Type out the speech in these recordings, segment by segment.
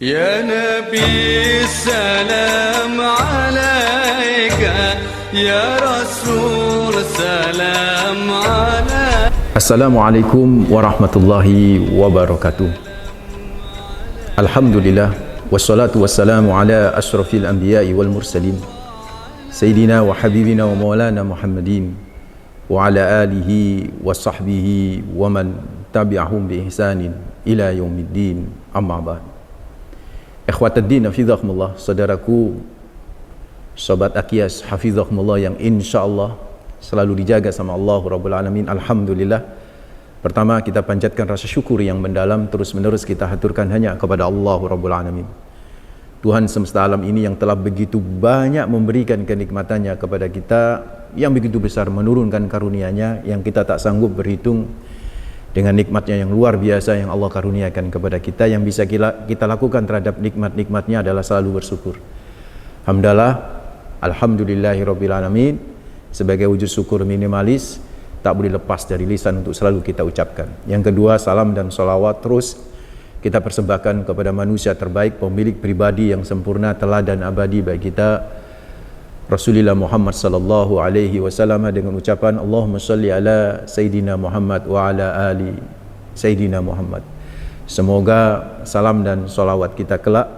Ya Nabi salam alaika, Ya Rasul salam alaika. Assalamualaikum warahmatullahi wabarakatuh. Alhamdulillah, wassalatu wassalamu ala ashrafil anbiya'i wal mursalin, Sayyidina wa habibina wa maulana Muhammadin wa ala alihi wa sahbihi wa man tabi'ahum bi ihsanin ila yaumiddin, amma ba'd. Ikhwatuddin hafizahumullah, saudaraku, sobat Aqyas hafizahumullah yang insyaallah selalu dijaga sama Allah Rabbul Alamin. Alhamdulillah, pertama kita panjatkan rasa syukur yang mendalam, terus menerus kita haturkan hanya kepada Allah Rabbul Alamin, Tuhan semesta alam ini yang telah begitu banyak memberikan kenikmatannya kepada kita, yang begitu besar menurunkan karunia-Nya yang kita tak sanggup berhitung, dengan nikmatnya yang luar biasa yang Allah karuniakan kepada kita. Yang bisa kita lakukan terhadap nikmat-nikmatnya adalah selalu bersyukur. Hamdalah, alhamdulillahirabbil alamin, sebagai wujud syukur minimalis tak boleh lepas dari lisan untuk selalu kita ucapkan. Yang kedua, salam dan salawat terus kita persembahkan kepada manusia terbaik, pemilik pribadi yang sempurna, teladan abadi bagi kita, Rasulullah Muhammad sallallahu alaihi wasallam, dengan ucapan Allahumma shalli ala Sayyidina Muhammad wa ala ali Sayyidina Muhammad. Semoga salam dan salawat kita kelak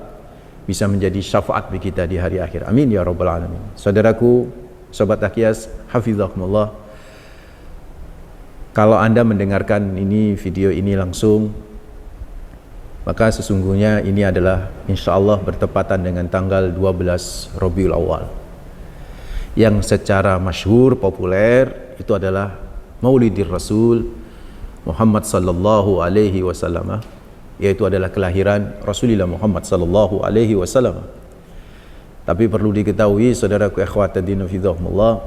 bisa menjadi syafaat bagi kita di hari akhir. Amin ya rabbal alamin. Saudaraku, sobat Aqyas hafizakumullah, kalau Anda mendengarkan ini video ini langsung, maka sesungguhnya ini adalah insyaallah bertepatan dengan tanggal 12 Rabiul Awal, yang secara masyhur populer itu adalah Maulidir Rasul Muhammad sallallahu alaihi wasallam, yaitu adalah kelahiran Rasulullah Muhammad sallallahu alaihi wasallam. Tapi perlu diketahui saudaraku ikhwatuddin hafizahumullah,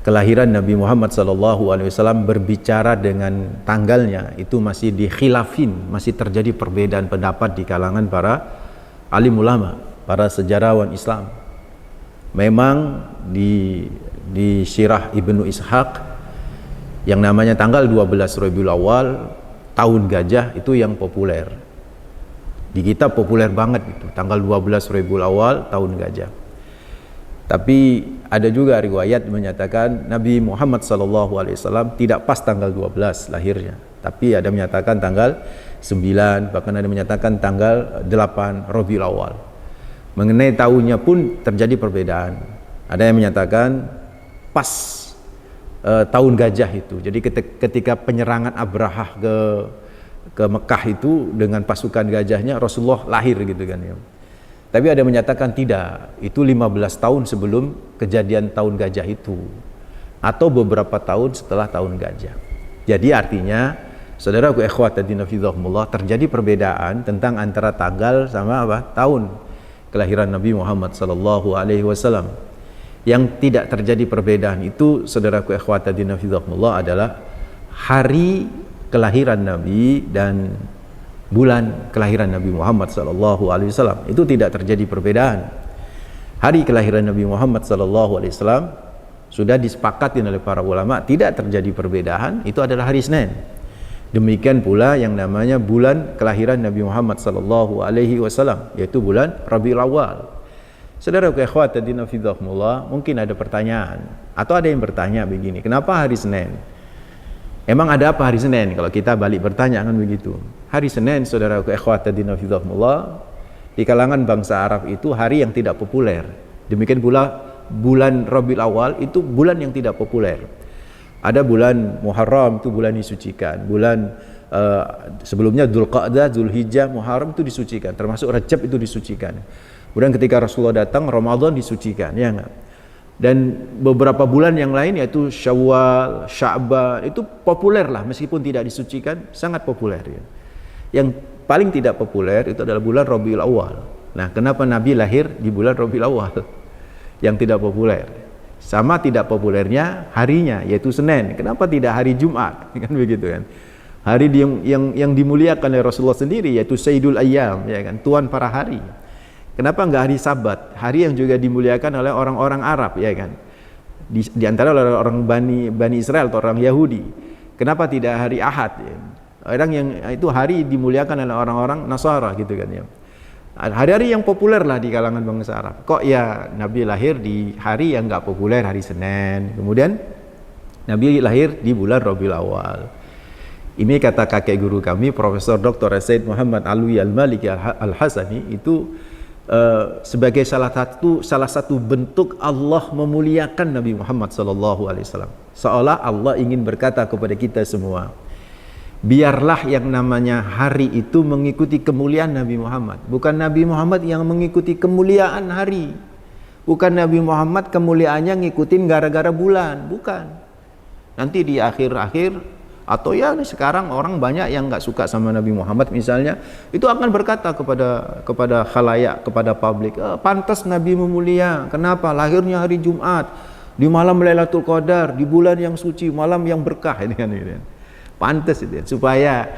kelahiran Nabi Muhammad sallallahu alaihi wasallam berbicara dengan tanggalnya itu masih dikhilafin, masih terjadi perbedaan pendapat di kalangan para alim ulama, para sejarawan Islam. Memang di Sirah Ibnu Ishaq yang namanya tanggal 12 Rabiul Awal, tahun gajah, itu yang populer. Di kitab populer banget itu, tanggal 12 Rabiul Awal, tahun gajah. Tapi ada juga riwayat menyatakan Nabi Muhammad SAW tidak pas tanggal 12 lahirnya, tapi ada menyatakan tanggal 9, bahkan ada menyatakan tanggal 8 Rabiul Awal. Mengenai tahunnya pun terjadi perbedaan. Ada yang menyatakan pas tahun gajah itu. Jadi ketika penyerangan Abrahah ke Mekah itu dengan pasukan gajahnya, Rasulullah lahir gitu kan ya. Tapi ada yang menyatakan tidak, itu 15 tahun sebelum kejadian tahun gajah itu, atau beberapa tahun setelah tahun gajah. Jadi artinya, saudaraku ikhwatuddin hafizahumullah, terjadi perbedaan tentang antara tanggal sama tahun kelahiran Nabi Muhammad sallallahu alaihi wasallam. Yang tidak terjadi perbedaan itu, saudaraku ikhwatuddin hafizahumullah, adalah hari kelahiran Nabi dan bulan kelahiran Nabi Muhammad sallallahu alaihi wasallam. Itu tidak terjadi perbedaan. Hari kelahiran Nabi Muhammad sallallahu alaihi wasallam sudah disepakati oleh para ulama, tidak terjadi perbedaan, itu adalah hari Senin. Demikian pula yang namanya bulan kelahiran Nabi Muhammad sallallahu alaihi wasallam, yaitu bulan Rabiul Awal. Saudara ikhwatuddin hafizahumullah, mungkin ada pertanyaan atau ada yang bertanya begini, kenapa hari Senin? Emang ada apa hari Senin? Kalau kita balik bertanya kan begitu. Hari Senin, saudara ikhwatuddin hafizahumullah, di kalangan bangsa Arab itu hari yang tidak populer. Demikian pula bulan Rabiul Awal itu bulan yang tidak populer. Ada bulan Muharram, itu bulan disucikan. Bulan sebelumnya Dzulqa'dah, Dzulhijjah, Muharram itu disucikan. Termasuk Rajab itu disucikan. Kemudian ketika Rasulullah datang, Ramadan disucikan, ya enggak? Dan beberapa bulan yang lain yaitu Syawal, Sya'ban, itu populer lah, meskipun tidak disucikan, sangat populer ya. Yang paling tidak populer itu adalah bulan Rabiul Awal. Nah, kenapa Nabi lahir di bulan Rabiul Awal? Yang tidak populer. Sama tidak populernya harinya, yaitu Senin. Kenapa tidak hari Jumat? Kan begitu kan. Hari yang dimuliakan oleh Rasulullah sendiri, yaitu Sayyidul Ayyam, ya kan, tuan para hari. Kenapa enggak hari Sabat? Hari yang juga dimuliakan oleh orang-orang Arab, ya kan. Di antara orang Bani Israel atau orang Yahudi. Kenapa tidak hari Ahad? Ya? Orang yang itu hari dimuliakan oleh orang-orang Nasara gitu kan ya. Hari-hari yang populer lah di kalangan bangsa Arab. Kok ya Nabi lahir di hari yang enggak populer, hari Senin. Kemudian Nabi lahir di bulan Rabiul Awal. Ini kata kakek guru kami Profesor Dr. Said Muhammad Alwi Al-Maliki Al-Hasani itu sebagai salah satu bentuk Allah memuliakan Nabi Muhammad SAW. Seolah Allah ingin berkata kepada kita semua, biarlah yang namanya hari itu mengikuti kemuliaan Nabi Muhammad. Bukan Nabi Muhammad yang mengikuti kemuliaan hari. Bukan Nabi Muhammad kemuliaannya ngikutin gara-gara bulan. Bukan. Nanti di akhir-akhir, atau ya sekarang orang banyak yang nggak suka sama Nabi Muhammad misalnya, itu akan berkata kepada khalayak, kepada publik, pantas Nabi memulia. Kenapa? Lahirnya hari Jumat, di malam Lailatul Qadar, di bulan yang suci, malam yang berkah. Ini kan. Pantas itu, supaya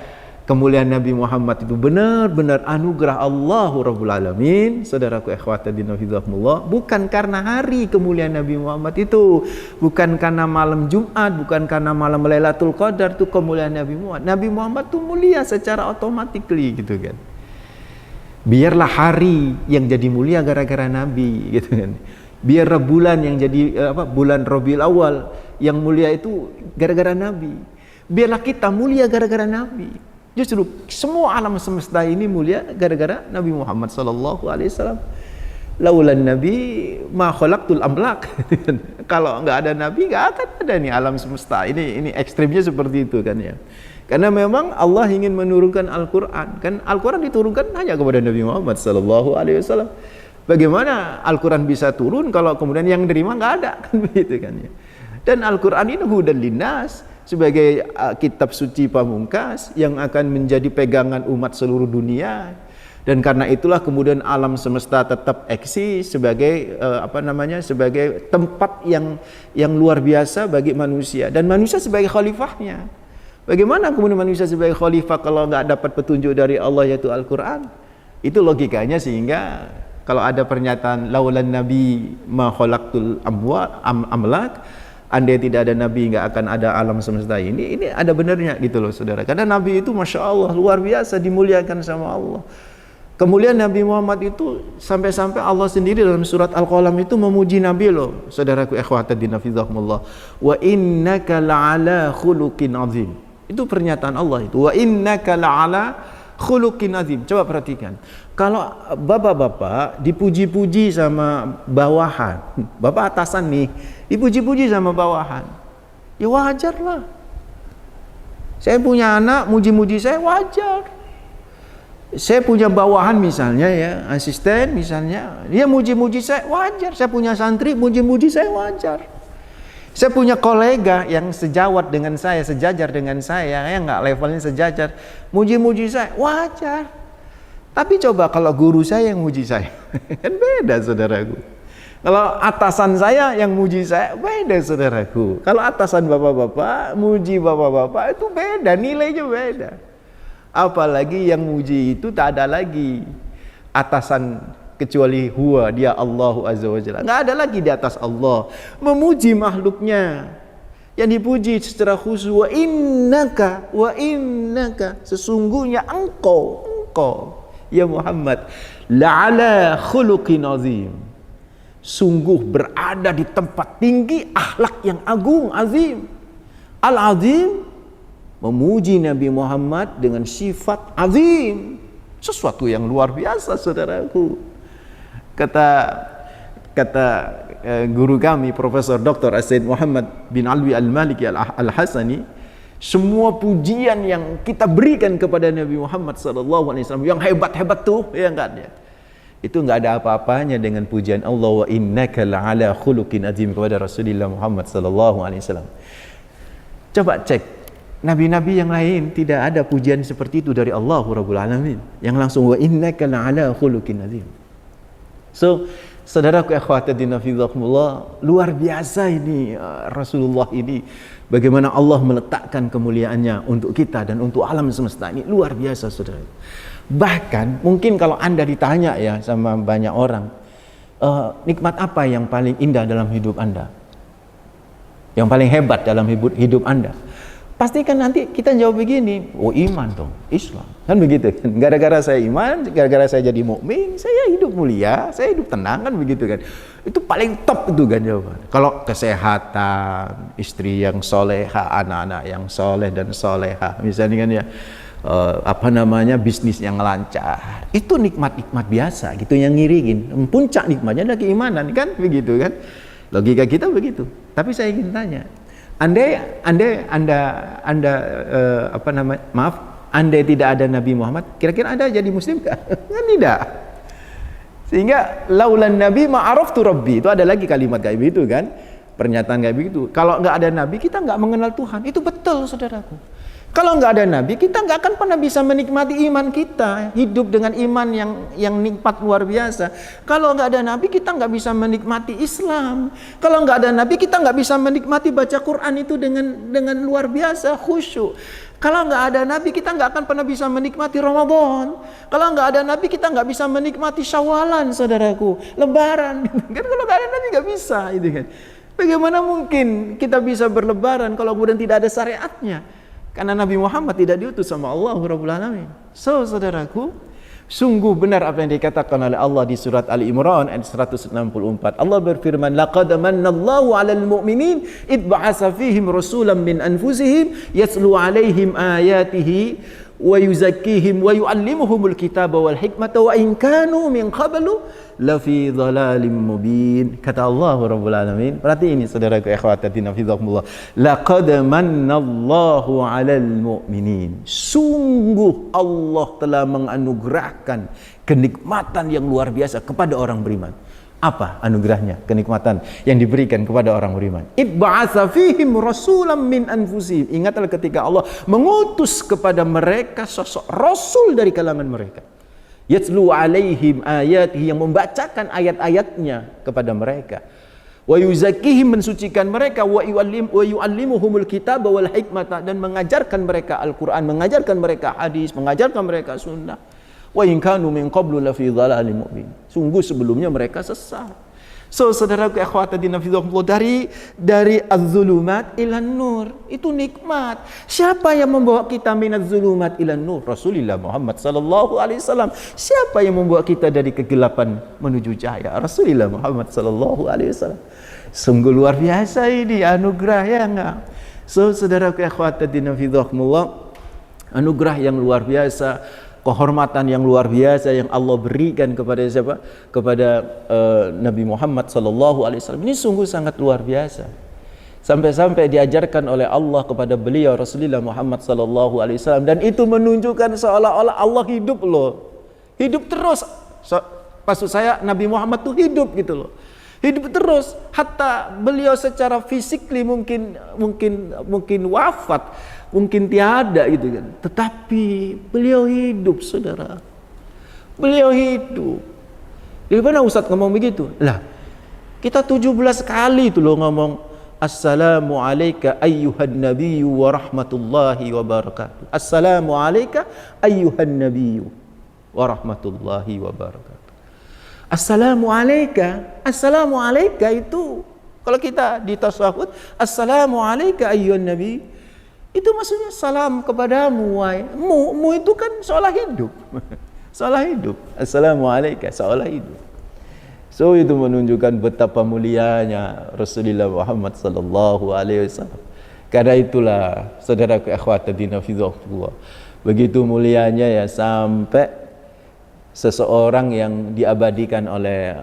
kemuliaan Nabi Muhammad itu benar-benar anugerah Allahu Rabbul Alamin. Saudaraku ikhwata din hafizahumullah, bukan karena hari kemuliaan Nabi Muhammad itu, bukan karena malam Jumat, bukan karena malam Lailatul Qadar itu kemuliaan Nabi Muhammad. Nabi Muhammad itu mulia secara automatically gitu kan. Biarlah hari yang jadi mulia gara-gara Nabi gitu kan. Biarlah bulan yang jadi bulan Rabiul Awal yang mulia itu gara-gara Nabi. Biarlah kita mulia gara-gara Nabi. Justru semua alam semesta ini mulia gara-gara Nabi Muhammad SAW. Laulan Nabi ma khalaqtul amlak. Kalau enggak ada Nabi enggak akan ada nih alam semesta. Ini ekstrimnya seperti itu kan ya. Karena memang Allah ingin menurunkan Al-Quran. Kan Al-Quran diturunkan hanya kepada Nabi Muhammad SAW. Bagaimana Al-Quran bisa turun kalau kemudian yang nerima enggak ada kan begitu kan ya. Dan Al-Quran ini hudan linnas, sebagai kitab suci pamungkas yang akan menjadi pegangan umat seluruh dunia. Dan karena itulah kemudian alam semesta tetap eksis sebagai sebagai tempat yang luar biasa bagi manusia, dan manusia sebagai khalifahnya. Bagaimana kemudian manusia sebagai khalifah kalau nggak dapat petunjuk dari Allah yaitu Al-Quran? Itu logikanya, sehingga kalau ada pernyataan laulan nabi ma khalaqtul amlak, andai tidak ada Nabi nggak akan ada alam semesta ini ada benarnya gitu loh saudara. Karena Nabi itu Masya Allah luar biasa dimuliakan sama Allah. Kemuliaan Nabi Muhammad itu sampai-sampai Allah sendiri dalam surat Al-Qalam itu memuji Nabi loh saudaraku ikhwata din hafizahumullah. Wa innaka la'ala khuluqin azim. Itu pernyataan Allah itu. Wa innaka la'ala khuluqin azim. Coba perhatikan. Kalau bapak-bapak dipuji-puji sama bawahan, bapak atasan nih dipuji-puji sama bawahan, ya wajar lah. Saya punya anak muji-muji saya, wajar. Saya punya bawahan misalnya ya, asisten misalnya, dia muji-muji saya, wajar. Saya punya santri muji-muji saya, wajar. Saya punya kolega yang sejawat dengan saya, sejajar dengan saya, yang nggak levelnya sejajar, muji-muji saya, wajar. Tapi coba kalau guru saya yang muji saya, kan beda saudaraku. Kalau atasan saya yang muji saya, beda saudaraku. Kalau atasan bapak-bapak, muji bapak-bapak, itu beda, nilainya beda. Apalagi yang muji itu tak ada lagi atasan kecuali huwa, dia Allahu Azza wa Jalla. Nggak ada lagi di atas Allah memuji makhluknya. Yang dipuji secara khusus, wa innaka, sesungguhnya engkau ya Muhammad la'ala khuluqin azim, sungguh berada di tempat tinggi akhlak yang agung, azim. Al-azim memuji Nabi Muhammad dengan sifat azim, sesuatu yang luar biasa saudaraku. Kata guru kami Profesor Dr. Said Muhammad bin Alwi Al-Maliki Al-Hasani, semua pujian yang kita berikan kepada Nabi Muhammad SAW yang hebat-hebat tuh, ya enggak ada. Itu enggak ada apa-apanya dengan pujian Allah wa innaka la'ala khuluqin azim kepada Rasulullah Muhammad SAW. Coba cek nabi-nabi yang lain, tidak ada pujian seperti itu dari Allah Rabbul Alamin, yang langsung wa innaka la'ala khuluqin azim. So saudaraku ikhwatiddin hafizahumullah, luar biasa ini Rasulullah ini, bagaimana Allah meletakkan kemuliaannya untuk kita dan untuk alam semesta ini, luar biasa saudara. Bahkan mungkin kalau Anda ditanya ya sama banyak orang, nikmat apa yang paling indah dalam hidup Anda, yang paling hebat dalam hidup Anda, pasti kan nanti kita jawab begini, oh iman dong, Islam. Kan begitu kan. Gara-gara saya iman, gara-gara saya jadi mukmin, saya hidup mulia, saya hidup tenang, kan begitu kan. Itu paling top itu kan jawaban. Kalau kesehatan, istri yang soleha, anak-anak yang soleh dan soleha, misalnya kan ya, bisnis yang lancar, itu nikmat-nikmat biasa gitu yang ngiringin. Puncak nikmatnya adalah keimanan, kan begitu kan. Logika kita begitu. Tapi saya ingin tanya, andai tidak ada Nabi Muhammad, kira-kira Anda jadi muslim kah? Kan tidak. Sehingga laulan nabi ma'araftu rabbi, itu ada lagi kalimat gaib itu kan, pernyataan gaib itu. Kalau nggak ada nabi, kita nggak mengenal Tuhan. Itu betul, saudaraku. Kalau nggak ada nabi, kita nggak akan pernah bisa menikmati iman kita, hidup dengan iman yang nikmat luar biasa. Kalau nggak ada nabi, kita nggak bisa menikmati Islam. Kalau nggak ada nabi, kita nggak bisa menikmati baca Quran itu dengan luar biasa, khusyuk. Kalau nggak ada nabi, kita nggak akan pernah bisa menikmati Ramadan. Kalau nggak ada nabi, kita nggak bisa menikmati Syawalan, saudaraku, Lebaran. Kan kalau nggak ada nabi nggak bisa, itu kan. Bagaimana mungkin kita bisa berlebaran kalau kemudian tidak ada syariatnya? Karena Nabi Muhammad tidak diutus sama Allah Rabbul Alamin. So, saudaraku, sungguh benar apa yang dikatakan oleh Allah di surat Ali Imran ayat 164. Allah berfirman, laqad manallahu 'alal mu'minin id ba'atsa fihim rasulan min anfusihim yatlu 'alaihim ayatihi wa yuzakkihim wa yu'allimuhumul kitaba wal hikmata wa in kanu min qablu lafi dhalalim mubin. Kata Allah Rabbul Alamin. Berarti ini saudaraku ikhwati nafizakumullah, laqad manallahu 'alal mu'minin. Sungguh Allah telah menganugerahkan kenikmatan yang luar biasa kepada orang beriman. Apa anugerahnya, kenikmatan yang diberikan kepada orang beriman? Ibba'atsa fihim rasulan min anfusihim. Ingatlah ketika Allah mengutus kepada mereka sosok rasul dari kalangan mereka. Yatlu alaihim ayatihi, yang membacakan ayat-ayatnya kepada mereka. Wa yuzakkihim, mensucikan mereka, wa yu'allimuhumul kitaba wal hikmata, dan mengajarkan mereka Al-Qur'an, mengajarkan mereka hadis, mengajarkan mereka sunnah. Wa in kanu min qablu la fi dhalalim mubin. Sungguh sebelumnya mereka sesat. So, saudaraku akhwat din hafizakumullah, dari az-zulumat ilan nur, itu nikmat. Siapa yang membawa kita minaz zulumat ilan nur? Rasulullah Muhammad sallallahu alaihi wasallam. Siapa yang membawa kita dari kegelapan menuju cahaya? Rasulullah Muhammad sallallahu alaihi wasallam. Sungguh luar biasa ini anugerah, ya enggak? So, saudaraku akhwat din hafizakumullah, anugerah yang luar biasa, kehormatan yang luar biasa yang Allah berikan kepada siapa? Kepada Nabi Muhammad sallallahu alaihi wasallam. Ini sungguh sangat luar biasa. Sampai-sampai diajarkan oleh Allah kepada beliau Rasulullah Muhammad sallallahu alaihi wasallam, dan itu menunjukkan seolah-olah Allah hidup loh. Hidup terus. Maksud saya Nabi Muhammad tuh hidup gitu loh. Hidup terus, hatta beliau secara fisik mungkin wafat, mungkin tiada gitu kan. Tetapi beliau hidup, saudara. Beliau hidup. Dari mana Ustaz ngomong begitu? Lah, kita 17 kali itu loh ngomong Assalamu alayka ayyuhan nabiyyu wa rahmatullahi wa barakatuh. Assalamu alayka ayyuhan nabiyyu wa rahmatullahi wa barakatuh. Assalamu alayka itu kalau kita di tasawuf, assalamu alayka ayyuhan nabi, itu maksudnya salam kepadamu, wahai mu itu kan seolah hidup. Seolah hidup. Assalamu alayka, seolah hidup. So, itu menunjukkan betapa mulianya Rasulullah Muhammad sallallahu alaihi wasallam. Karena itulah saudaraku akhwat din hafizahullah, begitu mulianya ya, sampai seseorang yang diabadikan oleh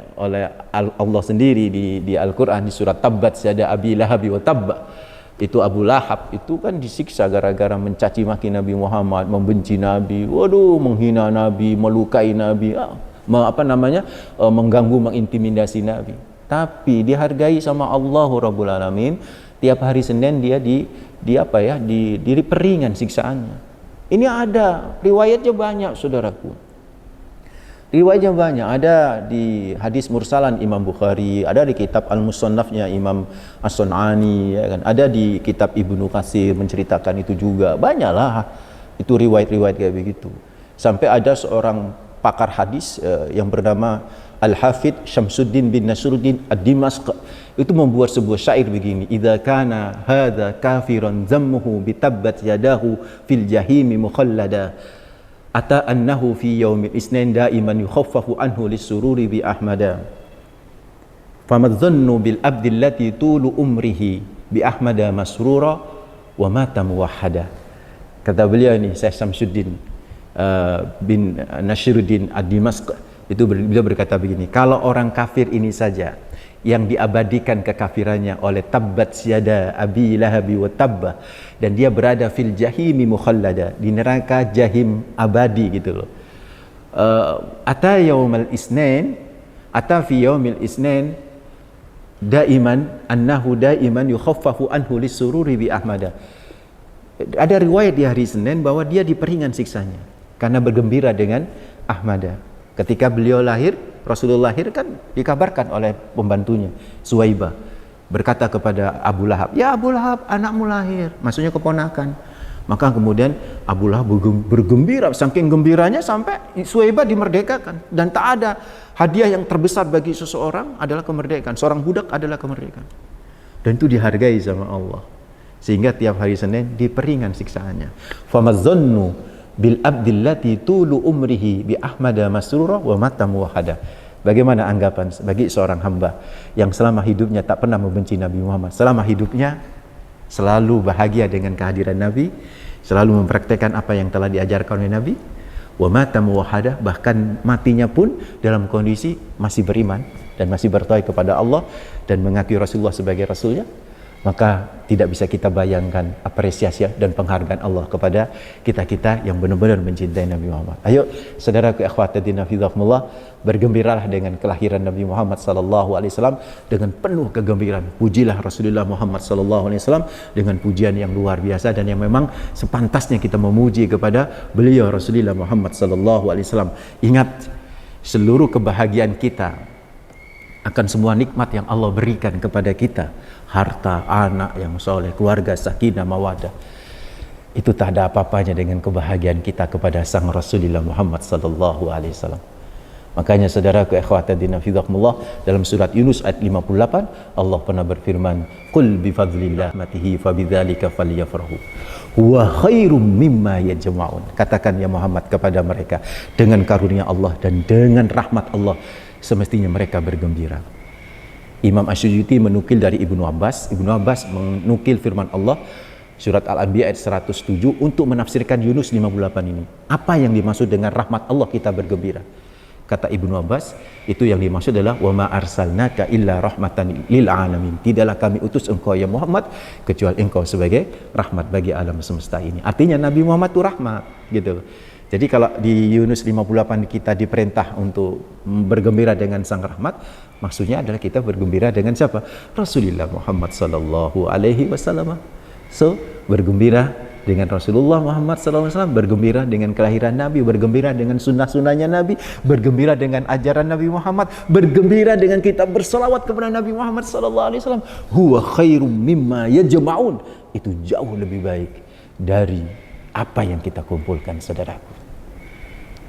Allah sendiri di Al-Quran, di surat Tabbat yada Abi Lahab wa tabba. Itu Abu Lahab itu kan disiksa gara-gara mencaci maki Nabi Muhammad, membenci Nabi, menghina Nabi, melukai Nabi, mengganggu, mengintimidasi Nabi. Tapi dihargai sama Allah Rabbul Alamin. Tiap hari Senin dia diberi peringan siksaannya. Ini ada riwayatnya banyak, saudaraku. Riwayatnya banyak, ada di hadis mursalan Imam Bukhari, ada di kitab Al-Musannafnya Imam As-Sun'ani, ya kan? Ada di kitab Ibnu Katsir menceritakan itu juga. Banyaklah itu riwayat-riwayat kayak begitu. Sampai ada seorang pakar hadis yang bernama Al-Hafidh Syamsuddin bin Nasruddin Ad-Dimashq, itu membuat sebuah syair begini, idza kana hadza kafiran zammuhu bitabbat yadahu fil jahimi mukhallada ata annahu fi yaumil isnin daiman yukhaffafu anhu lisururi bi ahmada famadhannu bil abdi allati tulu umrihi bi ahmada masrura wa mata muwahhada. Kata beliau ini, Syekh Syamsuddin bin Nashiruddin ad-Dimashq, itu beliau berkata begini, kalau orang kafir ini saja yang diabadikan kekafirannya oleh tabbat syada abi lahabi wa tabba, dan dia berada fil jahimi mukhallada, di neraka jahim abadi gitu loh. Ata yaumal isnin, ata fi yaumil isnin daiman annahu daiman yukhaffafu anhu lisururi bi ahmada. Ada riwayat di hari Senin bahwa dia diperingan siksanya karena bergembira dengan Ahmada. Ketika beliau lahir, Rasulullah lahir kan dikabarkan oleh pembantunya Suwaibah, berkata kepada Abu Lahab, ya Abu Lahab, anakmu lahir, maksudnya keponakan. Maka kemudian Abu Lahab bergembira, saking gembiranya sampai Suwaibah dimerdekakan. Dan tak ada hadiah yang terbesar bagi seseorang adalah kemerdekaan, seorang budak adalah kemerdekaan. Dan itu dihargai sama Allah, sehingga tiap hari Senin diperingan siksaannya. Famadzannu bil abdillati tulu umrihi bi ahmada masrura wa mata muwahhada. Bagaimana anggapan bagi seorang hamba yang selama hidupnya tak pernah membenci Nabi Muhammad, selama hidupnya selalu bahagia dengan kehadiran Nabi, selalu mempraktekkan apa yang telah diajarkan oleh Nabi, wa mata muwahhada, bahkan matinya pun dalam kondisi masih beriman dan masih bertauhid kepada Allah dan mengakui Rasulullah sebagai rasulnya. Maka tidak bisa kita bayangkan apresiasi dan penghargaan Allah kepada kita-kita yang benar-benar mencintai Nabi Muhammad. Ayo saudaraku akhwatiddin hafizahumullah, bergembiralah dengan kelahiran Nabi Muhammad sallallahu alaihi wasallam dengan penuh kegembiraan. Pujilah Rasulullah Muhammad sallallahu alaihi wasallam dengan pujian yang luar biasa dan yang memang sepantasnya kita memuji kepada beliau Rasulullah Muhammad sallallahu alaihi wasallam. Ingat, seluruh kebahagiaan kita akan semua nikmat yang Allah berikan kepada kita, harta, anak yang soleh, keluarga, sakinah, mawadah, itu tak ada apa-apanya dengan kebahagiaan kita kepada sang Rasulullah Muhammad sallallahu alaihi wasallam. Makanya saudaraku ikhwatiddin fillah, dalam surat Yunus ayat 58 Allah pernah berfirman, qul bi fadlillah matihi fabidzalika falyafrahu huwa khairum mimma yajma'un. Katakan ya Muhammad kepada mereka, dengan karunia Allah dan dengan rahmat Allah semestinya mereka bergembira. Imam Asy'uti menukil dari Ibnu Abbas menukil firman Allah surat Al-Anbiya ayat 107 untuk menafsirkan Yunus 58 ini. Apa yang dimaksud dengan rahmat Allah kita bergembira? Kata Ibnu Abbas, itu yang dimaksud adalah wa ma arsalnaka illa rahmatan lil alamin. Tidaklah kami utus engkau ya Muhammad kecuali engkau sebagai rahmat bagi alam semesta ini. Artinya Nabi Muhammad itu rahmat gitu. Jadi kalau di Yunus 58 kita diperintah untuk bergembira dengan sang rahmat, maksudnya adalah kita bergembira dengan siapa? Rasulullah Muhammad sallallahu alaihi wasallam. So, bergembira dengan Rasulullah Muhammad sallallahu alaihi wasallam, bergembira dengan kelahiran Nabi, bergembira dengan sunnah-sunnahnya Nabi, bergembira dengan ajaran Nabi Muhammad, bergembira dengan kita berselawat kepada Nabi Muhammad sallallahu alaihi wasallam. Huwa khairum mimma yajma'un. Itu jauh lebih baik dari apa yang kita kumpulkan, saudaraku.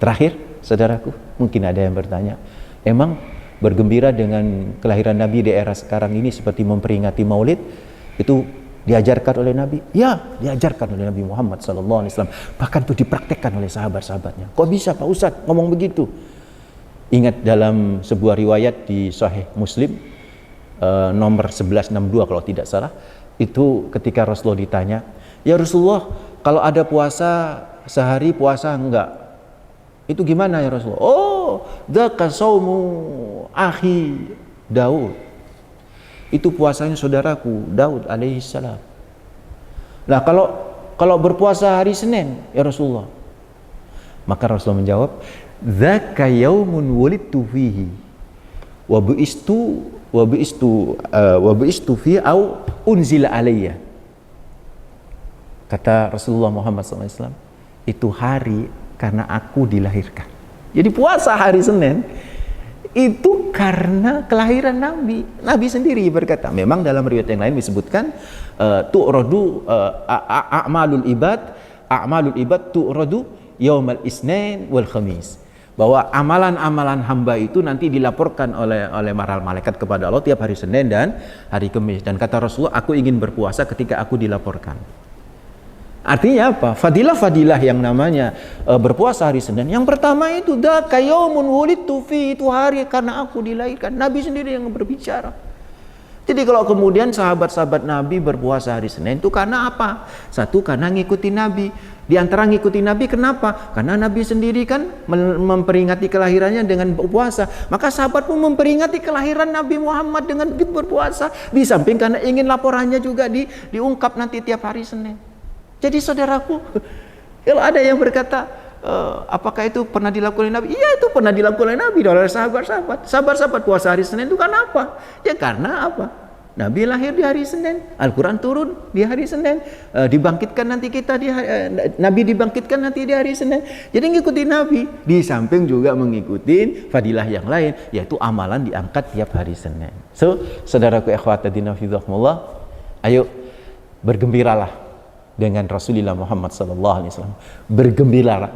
Terakhir, saudaraku, mungkin ada yang bertanya, emang bergembira dengan kelahiran Nabi di era sekarang ini seperti memperingati Maulid itu diajarkan oleh Nabi? Ya, diajarkan oleh Nabi Muhammad SAW. Bahkan itu dipraktekkan oleh sahabat-sahabatnya. Kok bisa Pak Ustadz ngomong begitu? Ingat dalam sebuah riwayat di Sahih Muslim nomor 1162 kalau tidak salah, itu ketika Rasulullah ditanya, ya Rasulullah, kalau ada puasa sehari puasa enggak? Itu gimana ya Rasulullah? Oh, dzaka saumu akhi Daud. Itu puasanya saudaraku Daud alaihi salam. Nah, kalau berpuasa hari Senin ya Rasulullah. Maka Rasulullah menjawab, dzaka yaumun wulidtu fihi wa bu'istu fi au unzila alayya. Kata Rasulullah Muhammad SAW, itu hari karena aku dilahirkan. Jadi puasa hari Senin itu karena kelahiran Nabi. Nabi sendiri berkata, memang dalam riwayat yang lain disebutkan tu'radu a'malul ibad tu'radu yaumal isnin wal khamis. bahwa amalan-amalan hamba itu nanti dilaporkan oleh para malaikat kepada Allah tiap hari Senin dan hari Kamis. Dan kata Rasulullah, aku ingin berpuasa ketika aku dilaporkan. Artinya apa? Fadilah-fadilah yang namanya berpuasa hari Senin. Yang pertama itu dzaka yaumun wulidtu fi, itu hari karena aku dilahirkan. Nabi sendiri yang berbicara. Jadi kalau kemudian sahabat-sahabat Nabi berpuasa hari Senin itu karena apa? Satu, karena ngikuti Nabi. Di antara ngikuti Nabi kenapa? Karena Nabi sendiri kan memperingati kelahirannya dengan berpuasa. Maka sahabat pun memperingati kelahiran Nabi Muhammad dengan berpuasa. Di samping karena ingin laporannya juga diungkap nanti tiap hari Senin. Jadi saudaraku, kalau ada yang berkata, apakah itu pernah dilakukan oleh Nabi? Iya, itu pernah dilakukan oleh Nabi oleh sahabat-sahabat. Sahabat-sahabat puasa hari Senin itu karena apa? Ya karena apa? Nabi lahir di hari Senin, Al-Quran turun di hari Senin, dibangkitkan nanti kita Nabi dibangkitkan nanti di hari Senin. Jadi ngikuti Nabi, di samping juga mengikuti fadilah yang lain, yaitu amalan diangkat tiap hari Senin. So, saudaraku ikhwatadina fidzakumullah, ayo bergembiralah dengan Rasulullah Muhammad sallallahu alaihi wasallam.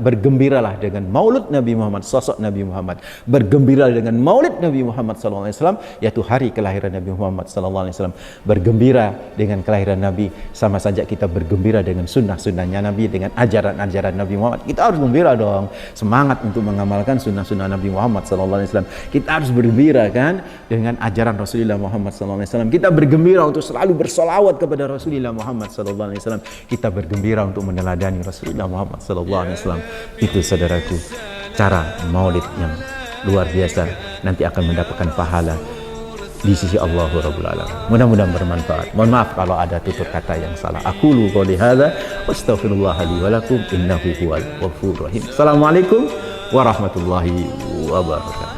Bergembiralah dengan maulid Nabi Muhammad, sosok Nabi Muhammad. Bergembiralah dengan maulid Nabi Muhammad sallallahu alaihi wasallam, yaitu hari kelahiran Nabi Muhammad sallallahu alaihi wasallam. Bergembira dengan kelahiran Nabi sama saja kita bergembira dengan sunnah-sunnahnya Nabi, dengan ajaran-ajaran Nabi Muhammad. Kita harus gembira dong, semangat untuk mengamalkan sunnah-sunnah Nabi Muhammad sallallahu alaihi wasallam. Kita harus bergembira kan dengan ajaran Rasulullah Muhammad sallallahu alaihi wasallam. Kita bergembira untuk selalu bersolawat kepada Rasulullah Muhammad sallallahu alaihi wasallam. Kita bergembira untuk meneladani Rasulullah Muhammad sallallahu alaihi wasallam. Itu saudaraku, cara maulid yang luar biasa, nanti akan mendapatkan pahala di sisi Allah Rabbul Alamin. Mudah-mudahan bermanfaat. Mohon maaf kalau ada tutur kata yang salah. Aqulu qouli hadza wastaghfirullah li wa lakum innahu huwal ghafurur rahim. Assalamualaikum warahmatullahi wabarakatuh.